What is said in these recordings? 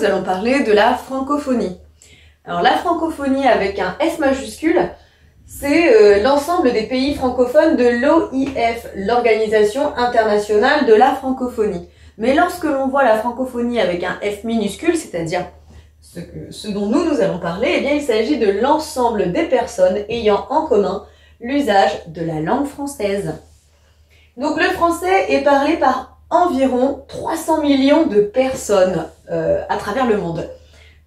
nous allons parler de la francophonie. Alors la francophonie avec un F majuscule, c'est l'ensemble des pays francophones de l'OIF, l'Organisation internationale de la francophonie. Mais lorsque l'on voit la francophonie avec un F minuscule, c'est-à-dire ce dont nous allons parler, eh bien il s'agit de l'ensemble des personnes ayant en commun l'usage de la langue française. Donc le français est parlé par environ 300 millions de personnes à travers le monde.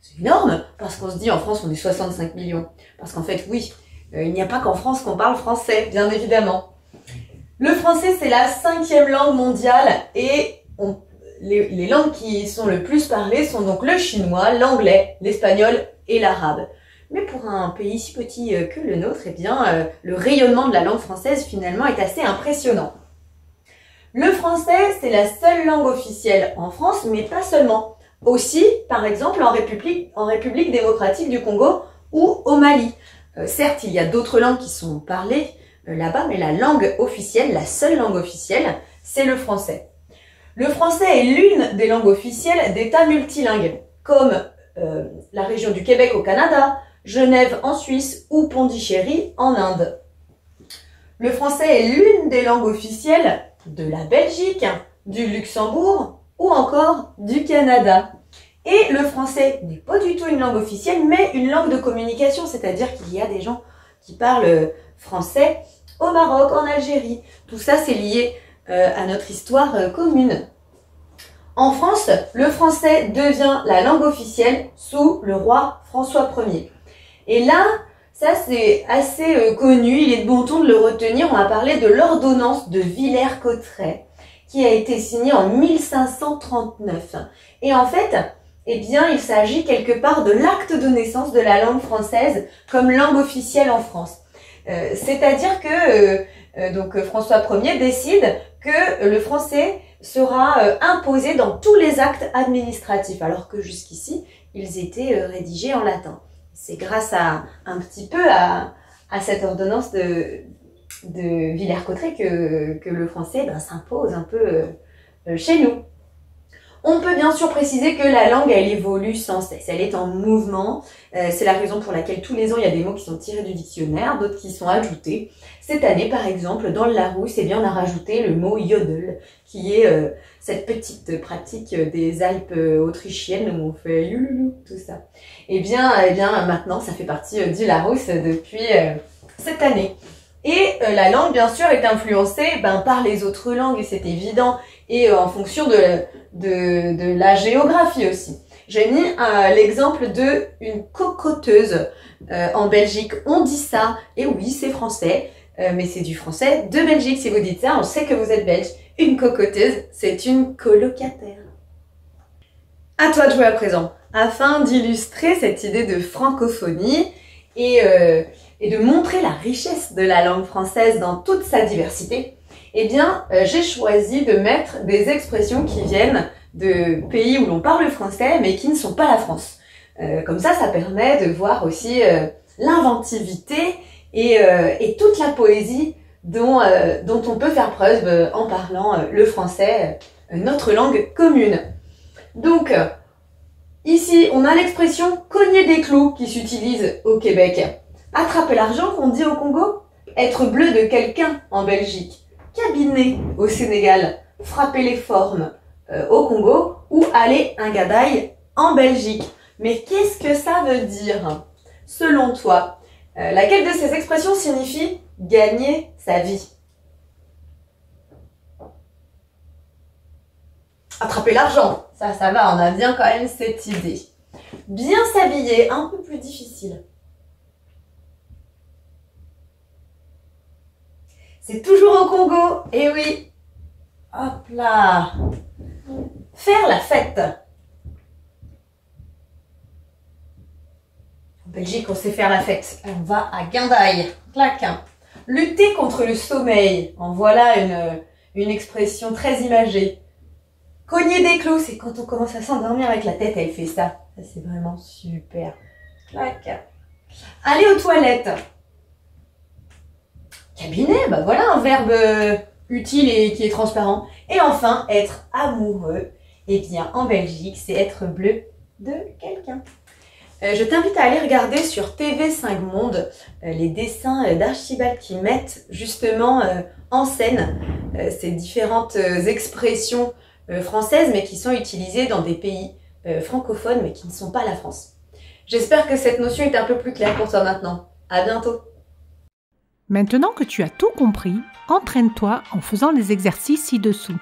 C'est énorme, parce qu'on se dit en France on est 65 millions. Parce qu'en fait oui, il n'y a pas qu'en France qu'on parle français, bien évidemment. Le français c'est la 5e langue mondiale et les langues qui sont le plus parlées sont donc le chinois, l'anglais, l'espagnol et l'arabe. Mais pour un pays si petit que le nôtre, eh bien, le rayonnement de la langue française finalement est assez impressionnant. Le français, c'est la seule langue officielle en France, mais pas seulement. Aussi, par exemple, en République démocratique du Congo ou au Mali. Certes, il y a d'autres langues qui sont parlées là-bas, mais la langue officielle, la seule langue officielle, c'est le français. Le français est l'une des langues officielles d'États multilingues, comme la région du Québec au Canada, Genève en Suisse ou Pondichéry en Inde. Le français est l'une des langues officielles de la Belgique, du Luxembourg ou encore du Canada. Et le français n'est pas du tout une langue officielle, mais une langue de communication, c'est-à-dire qu'il y a des gens qui parlent français au Maroc, en Algérie. Tout ça, c'est lié à notre histoire commune. En France, le français devient la langue officielle sous le roi François Ier. Et là, ça c'est assez connu, il est de bon ton de le retenir, on va parler de l'ordonnance de Villers-Cotterêts, qui a été signée en 1539. Et en fait, eh bien, il s'agit quelque part de l'acte de naissance de la langue française comme langue officielle en France. C'est-à-dire que donc François Ier décide que le français sera imposé dans tous les actes administratifs, alors que jusqu'ici, ils étaient rédigés en latin. C'est grâce à un petit peu à cette ordonnance de Villers-Cotterêts que le français s'impose un peu chez nous. On peut bien sûr préciser que la langue, elle évolue sans cesse, elle est en mouvement. C'est la raison pour laquelle tous les ans, il y a des mots qui sont tirés du dictionnaire, d'autres qui sont ajoutés. Cette année, par exemple, dans le Larousse, eh bien, on a rajouté le mot yodel, qui est cette petite pratique des Alpes autrichiennes où on fait youloulou, tout ça. Eh bien, maintenant, ça fait partie du Larousse depuis cette année. Et la langue, bien sûr, est influencée par les autres langues, et c'est évident, et en fonction de la géographie aussi. J'ai mis l'exemple de une cocoteuse en Belgique. On dit ça, et oui, c'est français, mais c'est du français de Belgique. Si vous dites ça, on sait que vous êtes belge. Une cocoteuse, c'est une colocataire. À toi de jouer à présent, afin d'illustrer cette idée de francophonie et de montrer la richesse de la langue française dans toute sa diversité. Eh bien, j'ai choisi de mettre des expressions qui viennent de pays où l'on parle français, mais qui ne sont pas la France. Comme ça permet de voir aussi l'inventivité et toute la poésie dont on peut faire preuve en parlant le français, notre langue commune. Donc, ici, on a l'expression « cogner des clous » qui s'utilise au Québec. « Attraper l'argent » qu'on dit au Congo. « Être bleu de quelqu'un » en Belgique. Cabiner au Sénégal, frapper les formes au Congo ou aller un gadaï en Belgique. Mais qu'est-ce que ça veut dire? Selon toi, laquelle de ces expressions signifie gagner sa vie? Attraper l'argent, ça va, on a bien quand même cette idée. Bien s'habiller, un peu plus difficile. C'est toujours au Congo, eh oui. Hop là. Faire la fête. En Belgique, on sait faire la fête. On va à Guindaille. Clac. Lutter contre le sommeil. En voilà une expression très imagée. Cogner des clous, c'est quand on commence à s'endormir avec la tête, elle fait ça. Ça, c'est vraiment super. Clac. Aller aux toilettes. Cabinet, voilà un verbe utile et qui est transparent. Et enfin, être amoureux. Eh bien, en Belgique, c'est être bleu de quelqu'un. Je t'invite à aller regarder sur TV5 Monde les dessins d'Archibald qui mettent justement en scène ces différentes expressions françaises mais qui sont utilisées dans des pays francophones mais qui ne sont pas la France. J'espère que cette notion est un peu plus claire pour toi maintenant. À bientôt. Maintenant que tu as tout compris, entraîne-toi en faisant les exercices ci-dessous.